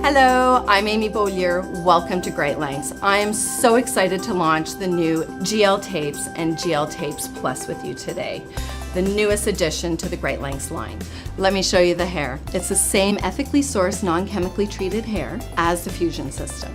Hello, I'm Amy Beaulieu. Welcome to Great Lengths. I am so excited to launch the new GL Tapes and GL Tapes Plus with you today, the newest addition to the Great Lengths line. Let me show you the hair. It's the same ethically sourced, non-chemically treated hair as the Fusion system.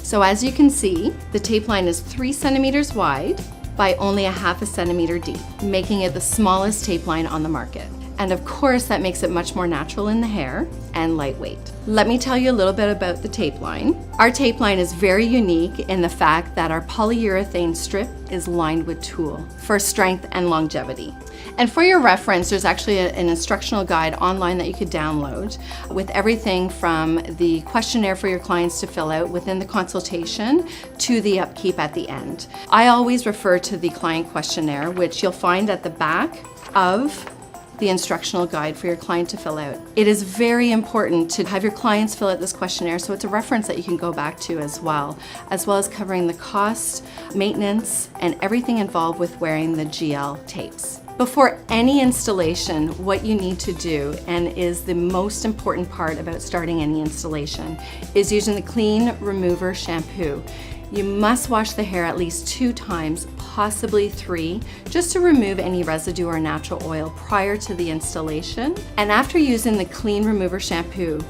So as you can see, the tape line is 3 centimeters wide by only a half a centimeter deep, making it the smallest tape line on the market. And of course, that makes it much more natural in the hair and lightweight. Let me tell you a little bit about the tape line. Our tape line is very unique in the fact that our polyurethane strip is lined with tulle for strength and longevity. And for your reference, there's actually an instructional guide online that you could download with everything from the questionnaire for your clients to fill out within the consultation to the upkeep at the end. I always refer to the client questionnaire, which you'll find at the back of the instructional guide for your client to fill out. It is very important to have your clients fill out this questionnaire, so it's a reference that you can go back to as well as covering the cost, maintenance, and everything involved with wearing the GL tapes. Before any installation, what you need to do, and is the most important part about starting any installation, is using the Clean Remover shampoo. You must wash the hair at least 2 times, possibly 3, just to remove any residue or natural oil prior to the installation. And after using the Clean Remover shampoo,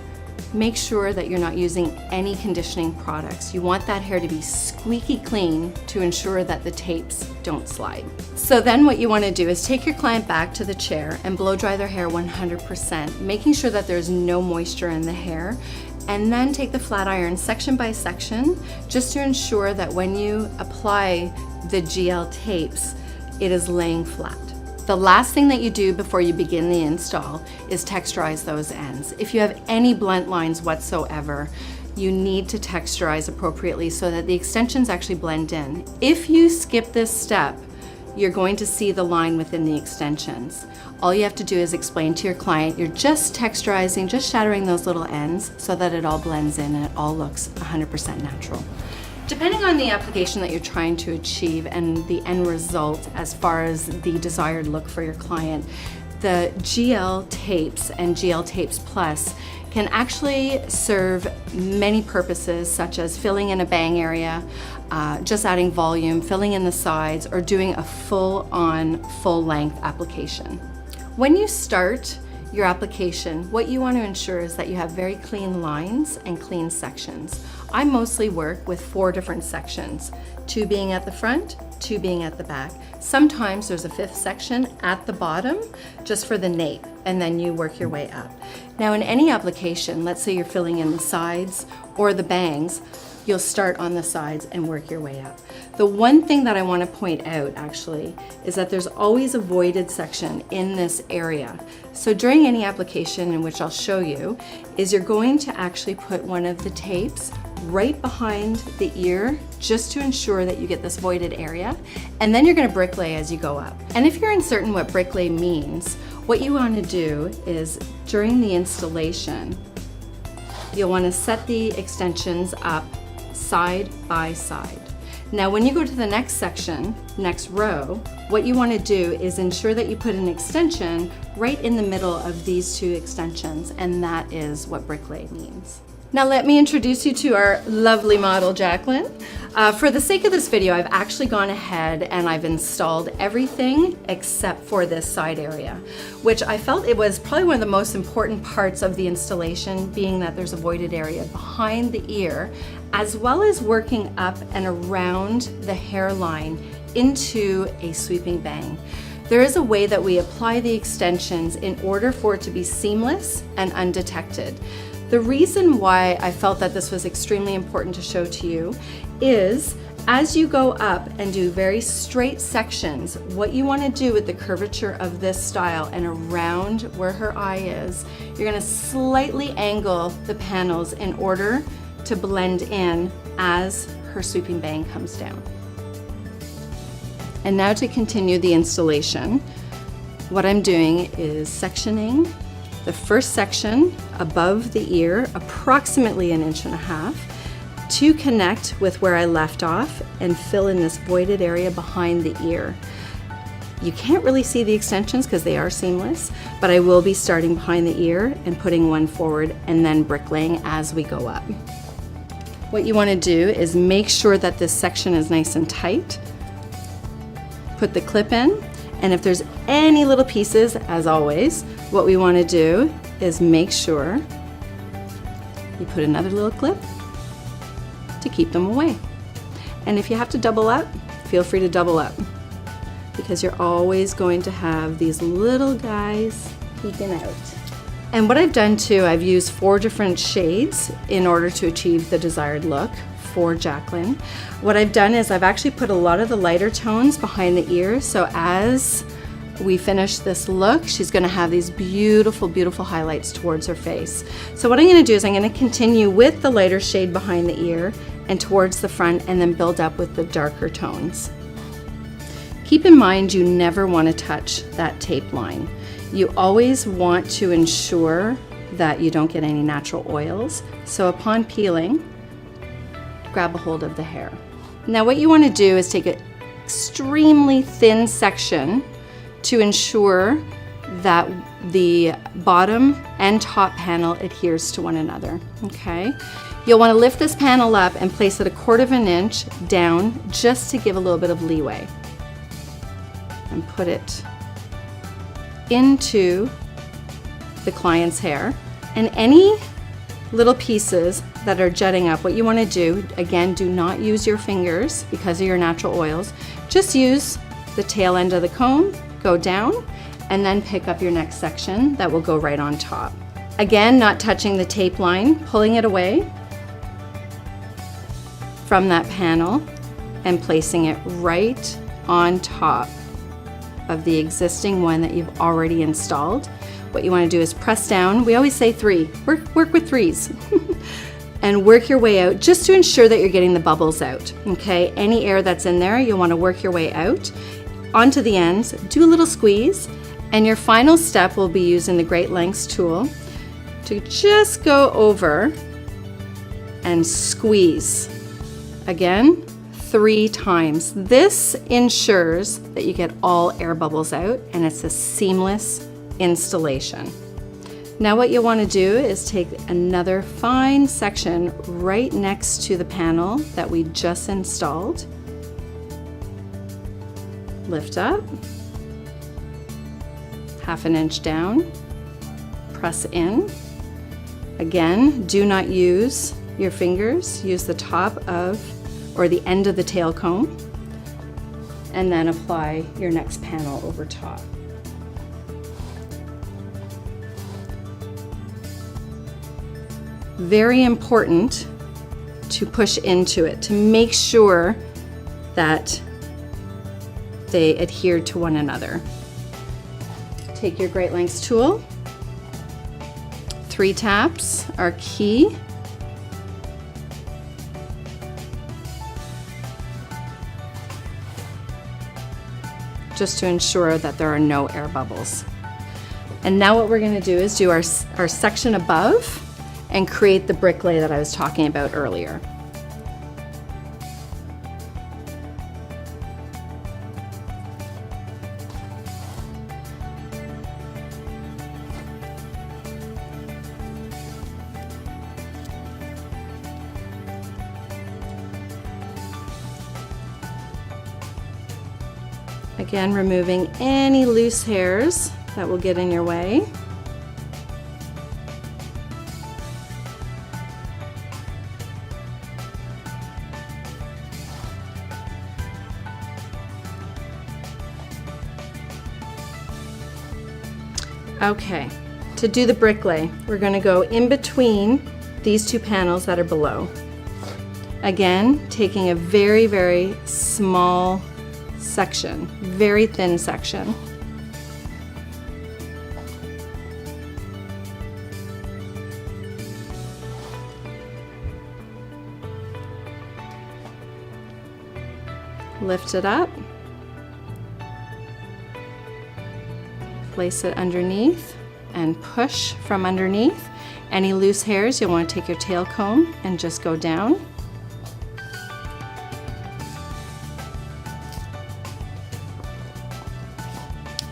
make sure that you're not using any conditioning products. You want that hair to be squeaky clean to ensure that the tapes don't slide. So then what you want to do is take your client back to the chair and blow dry their hair 100%, making sure that there's no moisture in the hair. And then take the flat iron section by section, just to ensure that when you apply the GL tapes, it is laying flat. The last thing that you do before you begin the install is texturize those ends. If you have any blunt lines whatsoever, you need to texturize appropriately so that the extensions actually blend in. If you skip this step, you're going to see the line within the extensions. All you have to do is explain to your client you're just texturizing, just shattering those little ends so that it all blends in and it all looks 100% natural. Depending on the application that you're trying to achieve and the end result as far as the desired look for your client, the GL tapes and GL tapes plus can actually serve many purposes, such as filling in a bang area, just adding volume, filling in the sides, or doing a full-on, full-length application. When you start your application, what you want to ensure is that you have very clean lines and clean sections. I mostly work with 4 different sections, 2 being at the front, 2 being at the back. Sometimes there's a 5th section at the bottom just for the nape, and then you work your way up. Now in any application, let's say you're filling in the sides or the bangs, you'll start on the sides and work your way up. The one thing that I want to point out actually is that there's always a voided section in this area. So during any application, in which I'll show you, is you're going to actually put one of the tapes right behind the ear just to ensure that you get this voided area, and then you're going to bricklay as you go up. And if you're uncertain what bricklay means, what you want to do is during the installation, you'll want to set the extensions up side by side. Now when you go to the next section, next row, what you want to do is ensure that you put an extension right in the middle of these 2 extensions, and that is what bricklay means. Now let me introduce you to our lovely model, Jacqueline. For the sake of this video, I've actually gone ahead and I've installed everything except for this side area, which I felt it was probably one of the most important parts of the installation, being that there's a voided area behind the ear, as well as working up and around the hairline into a sweeping bang. There is a way that we apply the extensions in order for it to be seamless and undetected. The reason why I felt that this was extremely important to show to you is as you go up and do very straight sections, what you want to do with the curvature of this style and around where her eye is, you're going to slightly angle the panels in order to blend in as her sweeping bang comes down. And now to continue the installation, what I'm doing is sectioning the first section above the ear, approximately 1.5 inches, to connect with where I left off and fill in this voided area behind the ear. You can't really see the extensions because they are seamless, but I will be starting behind the ear and putting one forward and then bricklaying as we go up. What you want to do is make sure that this section is nice and tight. Put the clip in, and if there's any little pieces, as always, what we want to do is make sure you put another little clip to keep them away. And if you have to double up, feel free to double up, because you're always going to have these little guys peeking out. And what I've done too, I've used 4 different shades in order to achieve the desired look for Jacqueline. What I've done is I've actually put a lot of the lighter tones behind the ears, so as we finish this look, she's gonna have these beautiful, beautiful highlights towards her face. So what I'm gonna do is I'm gonna continue with the lighter shade behind the ear and towards the front, and then build up with the darker tones. Keep in mind, you never wanna touch that tape line. You always want to ensure that you don't get any natural oils. So upon peeling, grab a hold of the hair. Now what you wanna do is take an extremely thin section to ensure that the bottom and top panel adheres to one another, okay? You'll want to lift this panel up and place it 1/4 inch down just to give a little bit of leeway. And put it into the client's hair. And any little pieces that are jutting up, what you want to do, again, do not use your fingers because of your natural oils. Just use the tail end of the comb, go down, and then pick up your next section that will go right on top. Again, not touching the tape line, pulling it away from that panel and placing it right on top of the existing one that you've already installed. What you want to do is press down. We always say 3, work with 3s. And work your way out just to ensure that you're getting the bubbles out, okay? Any air that's in there, you'll want to work your way out onto the ends, do a little squeeze, and your final step will be using the Great Lengths tool to just go over and squeeze. Again, 3 times. This ensures that you get all air bubbles out and it's a seamless installation. Now what you want to do is take another fine section right next to the panel that we just installed. Lift up, 1/2 inch down, press in. Again, do not use your fingers, use the top of or the end of the tail comb, and then apply your next panel over top. Very important to push into it to make sure that they adhere to one another. Take your Great Lengths tool. 3 taps are key. Just to ensure that there are no air bubbles. And now what we're going to do is do our section above and create the bricklay that I was talking about earlier. Again, removing any loose hairs that will get in your way. Okay, to do the bricklay, we're going to go in between these 2 panels that are below. Again, taking a very, very small section, very thin section. Lift it up. Place it underneath and push from underneath. Any loose hairs, you'll want to take your tail comb and just go down.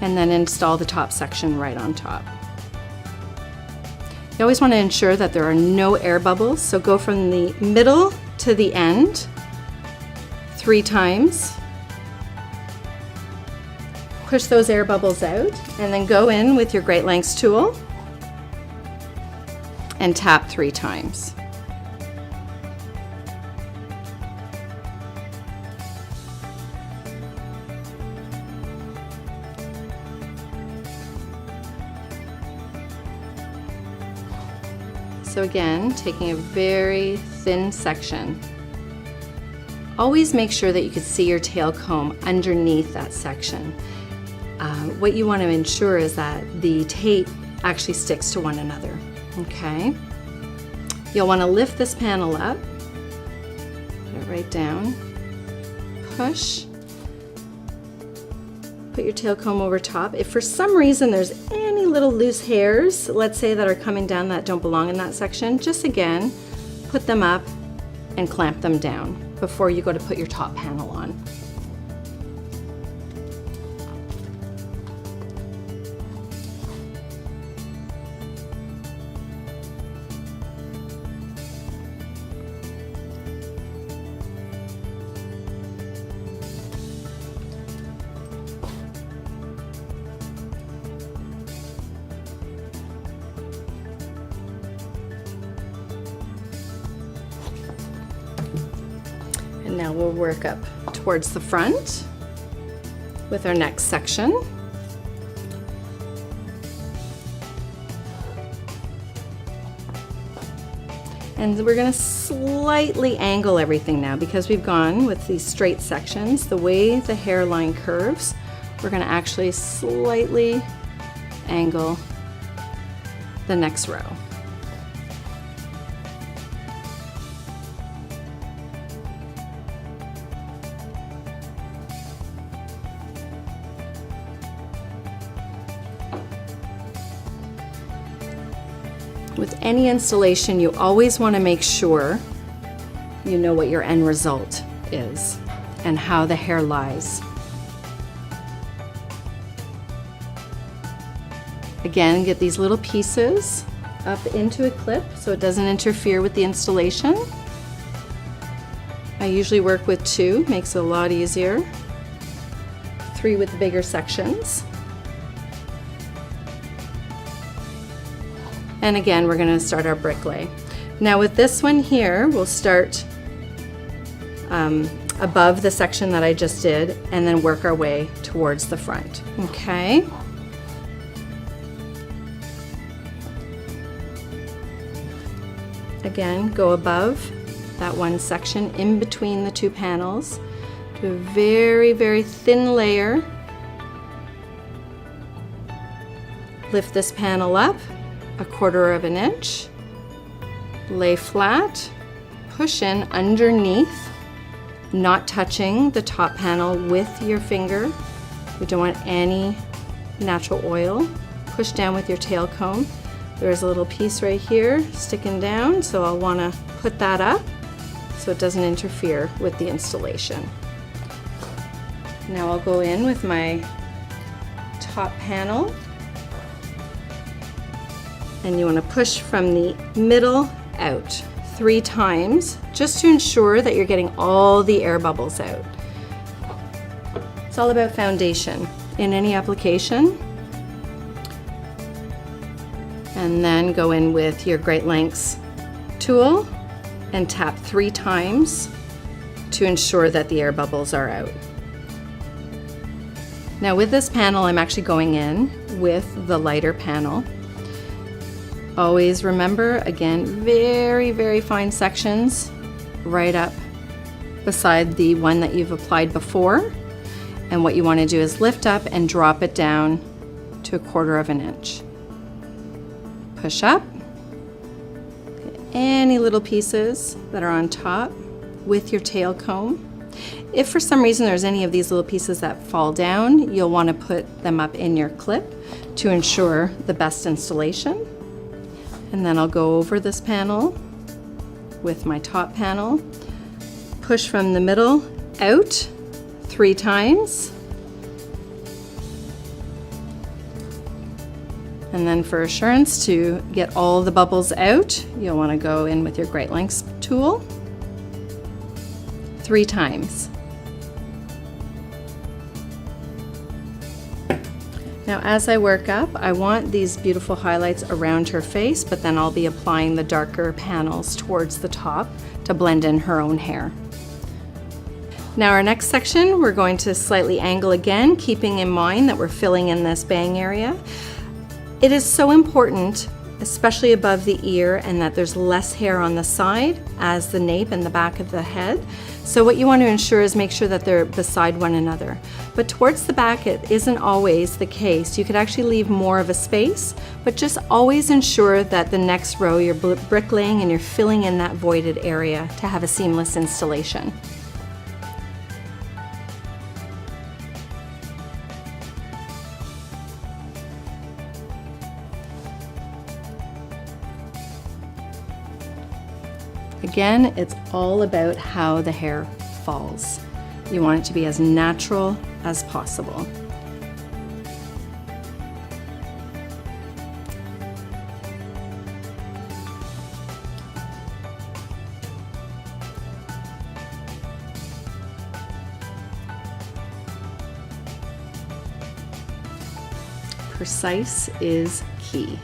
and then install the top section right on top. You always want to ensure that there are no air bubbles, so go from the middle to the end 3 times. Push those air bubbles out, and then go in with your Great Lengths tool and tap 3 times. So again, taking a very thin section. Always make sure that you can see your tail comb underneath that section. What you want to ensure is that the tape actually sticks to one another, okay? You'll want to lift this panel up, put it right down, push, put your tail comb over top. If for some reason there's any little loose hairs, let's say that are coming down that don't belong in that section, just again, put them up and clamp them down before you go to put your top panel on. And now we'll work up towards the front with our next section. And we're going to slightly angle everything now because we've gone with these straight sections. The way the hairline curves, we're going to actually slightly angle the next row. With any installation, you always want to make sure you know what your end result is and how the hair lies. Again, get these little pieces up into a clip so it doesn't interfere with the installation. I usually work with 2, makes it a lot easier. 3 with the bigger sections. And again, we're going to start our brick lay. Now with this one here, we'll start above the section that I just did and then work our way towards the front. Okay. Again, go above that one section in between the 2 panels. Do a very, very thin layer. Lift this panel up 1/4 of an inch, lay flat, push in underneath, not touching the top panel with your finger. We don't want any natural oil. Push down with your tail comb. There's a little piece right here sticking down, so I'll want to put that up so it doesn't interfere with the installation. Now I'll go in with my top panel. And you want to push from the middle out 3 times just to ensure that you're getting all the air bubbles out. It's all about foundation in any application. And then go in with your Great Lengths tool and tap 3 times to ensure that the air bubbles are out. Now with this panel, I'm actually going in with the lighter panel. Always remember, again, very, very fine sections right up beside the one that you've applied before. And what you want to do is lift up and drop it down to 1/4 of an inch. Push up. Any little pieces that are on top with your tail comb. If for some reason there's any of these little pieces that fall down, you'll want to put them up in your clip to ensure the best installation. And then I'll go over this panel with my top panel, push from the middle out 3 times, And then for assurance, to get all the bubbles out, you'll want to go in with your Great Lengths tool 3 times. Now as I work up, I want these beautiful highlights around her face, but then I'll be applying the darker panels towards the top to blend in her own hair. Now our next section, we're going to slightly angle again, keeping in mind that we're filling in this bang area. It is so important, especially above the ear, and that there's less hair on the side as the nape and the back of the head. So what you want to ensure is make sure that they're beside one another. But towards the back, it isn't always the case. You could actually leave more of a space, but just always ensure that the next row you're bricklaying and you're filling in that voided area to have a seamless installation. Again, it's all about how the hair falls. You want it to be as natural as possible. Precise is key.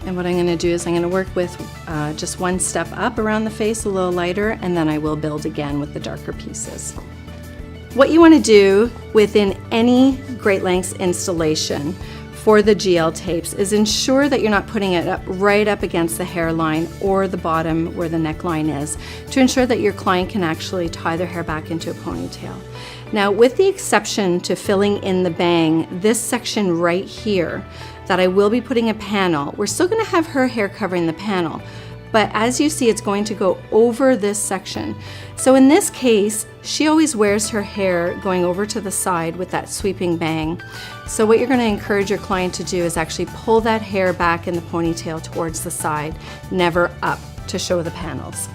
And what I'm going to do is I'm going to work with just one step up around the face, a little lighter, and then I will build again with the darker pieces. What you want to do within any Great Lengths installation for the GL tapes is ensure that you're not putting it right up against the hairline or the bottom where the neckline is, to ensure that your client can actually tie their hair back into a ponytail. Now, with the exception to filling in the bang, this section right here, that I will be putting a panel, we're still going to have her hair covering the panel, but as you see, it's going to go over this section. So in this case, she always wears her hair going over to the side with that sweeping bang. So what you're going to encourage your client to do is actually pull that hair back in the ponytail towards the side, never up to show the panels.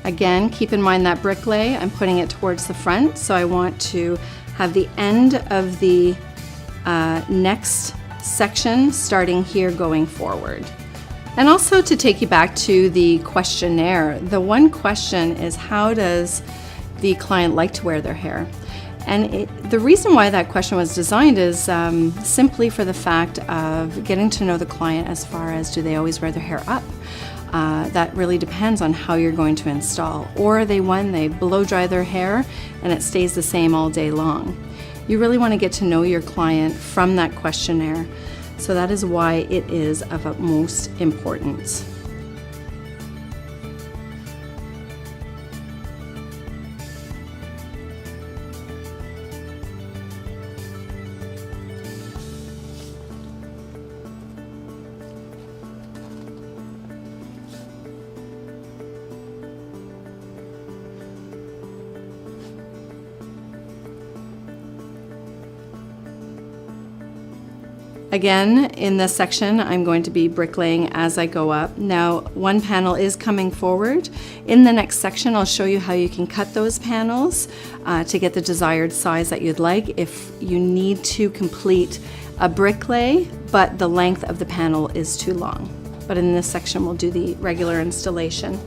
Again, keep in mind that bricklay, I'm putting it towards the front, so I want to have the end of the next section starting here going forward. And also to take you back to the questionnaire, the one question is, how does the client like to wear their hair? And the reason why that question was designed is simply for the fact of getting to know the client as far as, do they always wear their hair up? That really depends on how you're going to install. Or are they blow dry their hair and it stays the same all day long? You really want to get to know your client from that questionnaire. So that is why it is of utmost importance. Again, in this section, I'm going to be bricklaying as I go up. Now, one panel is coming forward. In the next section, I'll show you how you can cut those panels to get the desired size that you'd like if you need to complete a bricklay, but the length of the panel is too long. But in this section, we'll do the regular installation.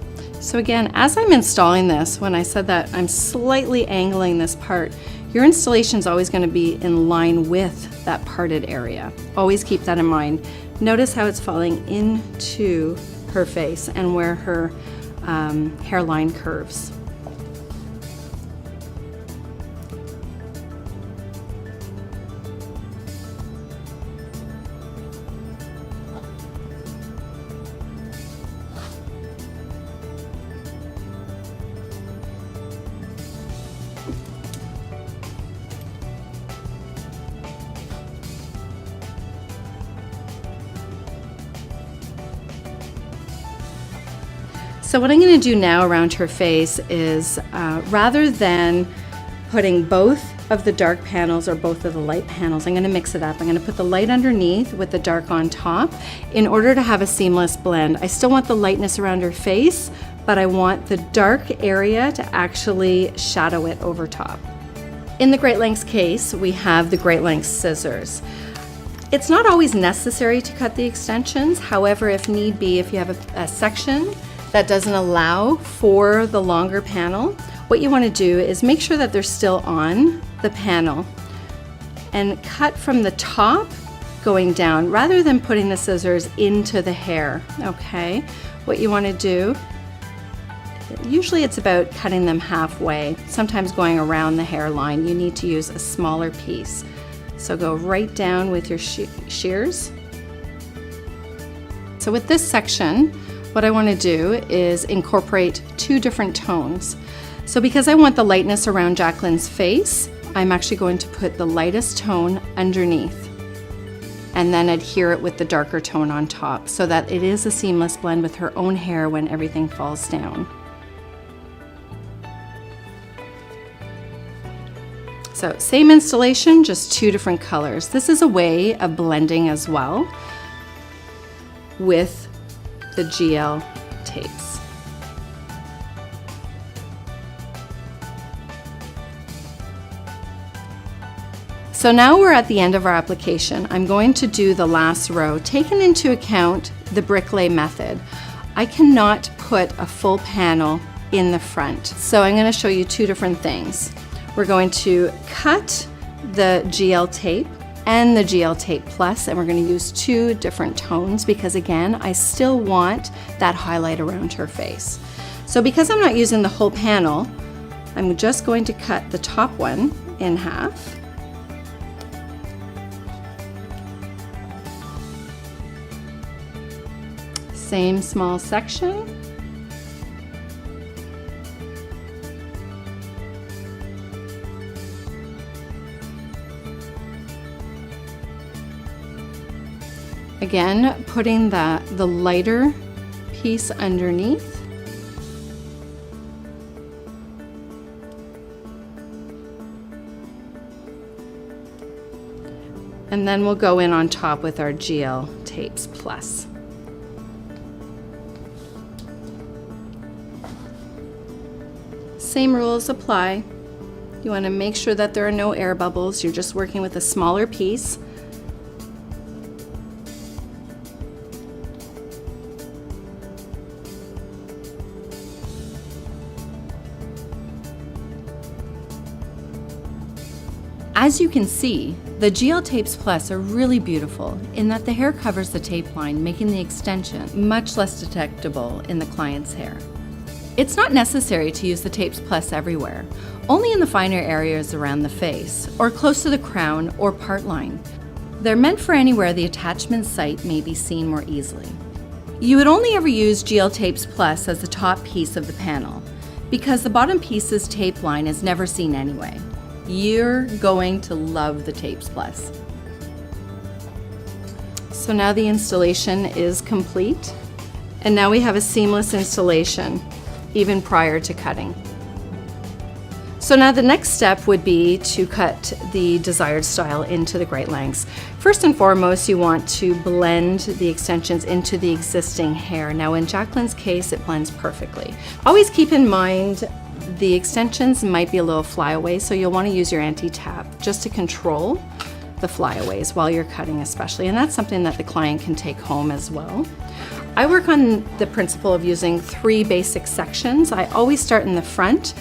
So again, as I'm installing this, when I said that I'm slightly angling this part, your installation is always going to be in line with that parted area. Always keep that in mind. Notice how it's falling into her face and where her hairline curves. So what I'm going to do now around her face is, rather than putting both of the dark panels or both of the light panels, I'm going to mix it up. I'm going to put the light underneath with the dark on top in order to have a seamless blend. I still want the lightness around her face, but I want the dark area to actually shadow it over top. In the Great Lengths case, we have the Great Lengths scissors. It's not always necessary to cut the extensions. However, if need be, if you have a section that doesn't allow for the longer panel, what you want to do is make sure that they're still on the panel and cut from the top going down rather than putting the scissors into the hair, okay? What you want to do, usually it's about cutting them halfway, sometimes going around the hairline. You need to use a smaller piece. So go right down with your shears. So with this section, what I want to do is incorporate two different tones. So because I want the lightness around Jacqueline's face, I'm actually going to put the lightest tone underneath and then adhere it with the darker tone on top so that it is a seamless blend with her own hair when everything falls down. So same installation, just two different colors. This is a way of blending as well with the GL tapes. So now we're at the end of our application. I'm going to do the last row, taking into account the bricklay method. I cannot put a full panel in the front. So I'm going to show you two different things. We're going to cut the GL tape and the GL tape plus, and we're going to use two different tones because again, I still want that highlight around her face. So because I'm not using the whole panel, I'm just going to cut the top one in half. Same small section. Again, putting the lighter piece underneath. And then we'll go in on top with our GL tapes plus. Same rules apply. You want to make sure that there are no air bubbles. You're just working with a smaller piece. As you can see, the GL Tapes Plus are really beautiful in that the hair covers the tape line, making the extension much less detectable in the client's hair. It's not necessary to use the Tapes Plus everywhere, only in the finer areas around the face, or close to the crown or part line. They're meant for anywhere the attachment site may be seen more easily. You would only ever use GL Tapes Plus as the top piece of the panel, because the bottom piece's tape line is never seen anyway. You're going to love the Tapes Plus. So now the installation is complete, and now we have a seamless installation, even prior to cutting. So now the next step would be to cut the desired style into the Great Lengths. First and foremost, you want to blend the extensions into the existing hair. Now in Jacqueline's case, it blends perfectly. Always keep in mind the extensions might be a little flyaway, so you'll want to use your anti-tap just to control the flyaways while you're cutting especially, and that's something that the client can take home as well. I work on the principle of using 3 basic sections. I always start in the front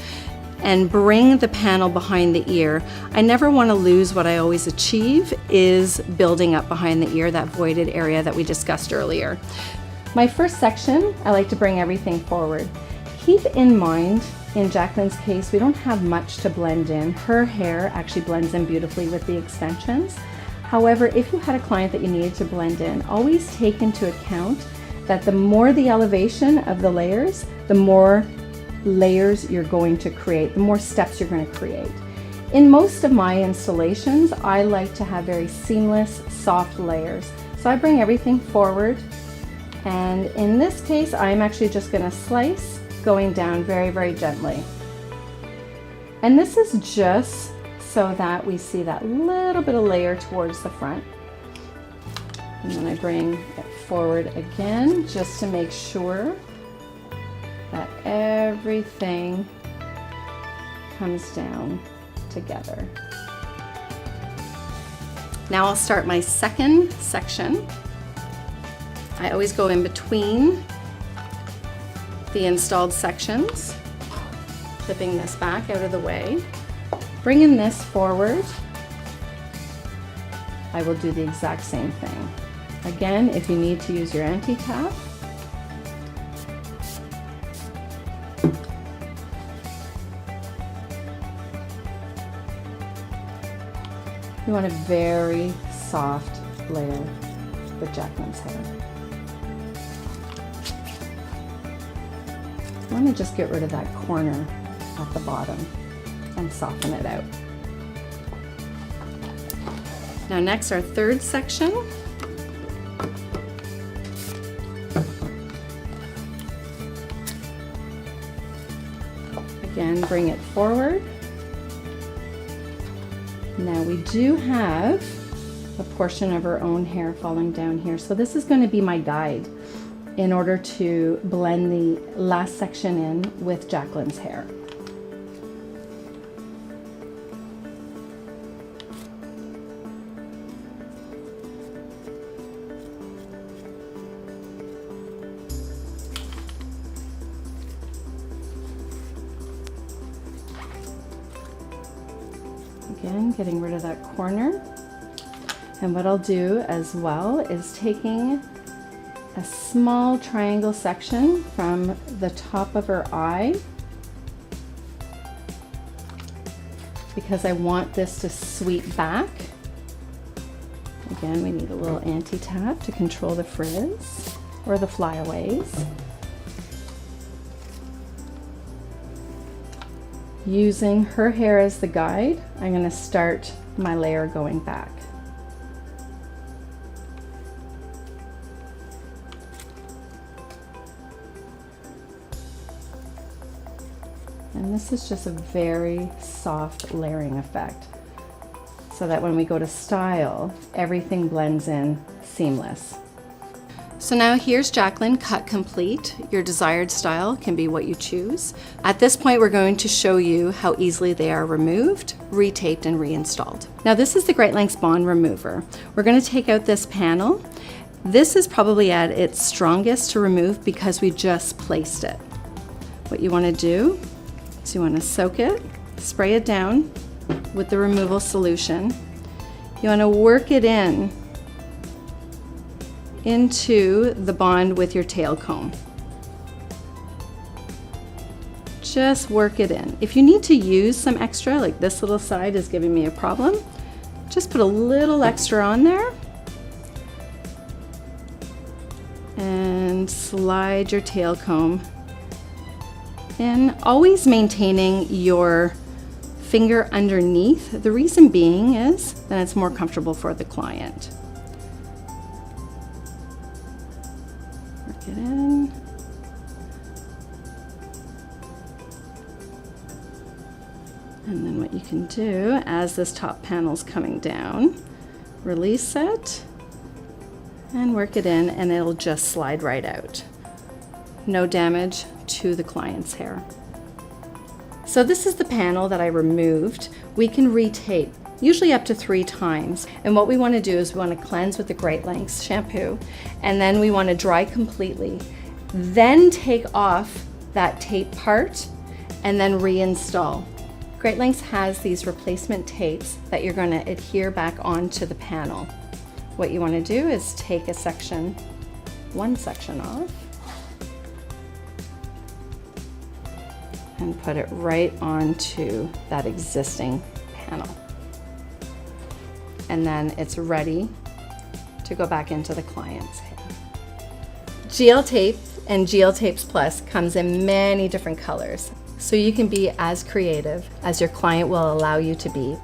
and bring the panel behind the ear. I never want to lose what I always achieve is building up behind the ear, that voided area that we discussed earlier. My first section, I like to bring everything forward. Keep in mind, in Jacqueline's case, we don't have much to blend in. Her hair actually blends in beautifully with the extensions. However, if you had a client that you needed to blend in, always take into account that the more the elevation of the layers, the more layers you're going to create, the more steps you're going to create. In most of my installations, I like to have very seamless, soft layers. So I bring everything forward, and in this case, I'm actually just going to slice, going down very, very gently. And this is just so that we see that little bit of layer towards the front. And then I bring it forward again just to make sure that everything comes down together. Now I'll start my second section. I always go in between the installed sections, flipping this back out of the way, bringing this forward. I will do the exact same thing. Again, if you need to use your anti-tap, you want a very soft layer with Jacqueline's hair. I want to just get rid of that corner at the bottom and soften it out. Now next, our third section. Again, bring it forward. Now we do have a portion of our own hair falling down here. So this is going to be my guide in order to blend the last section in with Jacqueline's hair. Again, getting rid of that corner. And what I'll do as well is taking a small triangle section from the top of her eye, because I want this to sweep back. Again, we need a little anti-tap to control the frizz or the flyaways. Using her hair as the guide, I'm going to start my layer going back. And this is just a very soft layering effect, so that when we go to style, everything blends in seamless. So now here's Jacqueline cut complete. Your desired style can be what you choose. At this point, we're going to show you how easily they are removed, retaped, and reinstalled. Now this is the Great Lengths Bond Remover. We're going to take out this panel. This is probably at its strongest to remove because we just placed it. What you want to do is you want to soak it, spray it down with the removal solution. You want to work it into the bond with your tail comb. Just work it in. If you need to use some extra, like this little side is giving me a problem, just put a little extra on there and slide your tail comb in, always maintaining your finger underneath. The reason being is that it's more comfortable for the client. Work it in. And then what you can do, as this top panel's coming down, release it and work it in, and it'll just slide right out. No damage to the client's hair. So this is the panel that I removed. We can retape, usually up to 3 times. And what we want to do is we want to cleanse with the Great Lengths shampoo, and then we want to dry completely. Then take off that tape part and then reinstall. Great Lengths has these replacement tapes that you're going to adhere back onto the panel. What you want to do is take one section off, and put it right onto that existing panel. And then it's ready to go back into the client's hair. GL Tape and GL Tapes Plus comes in many different colors, so you can be as creative as your client will allow you to be.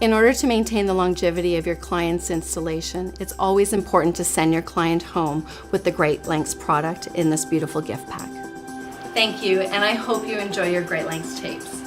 In order to maintain the longevity of your client's installation, it's always important to send your client home with the Great Lengths product in this beautiful gift pack. Thank you, and I hope you enjoy your Great Lengths tapes.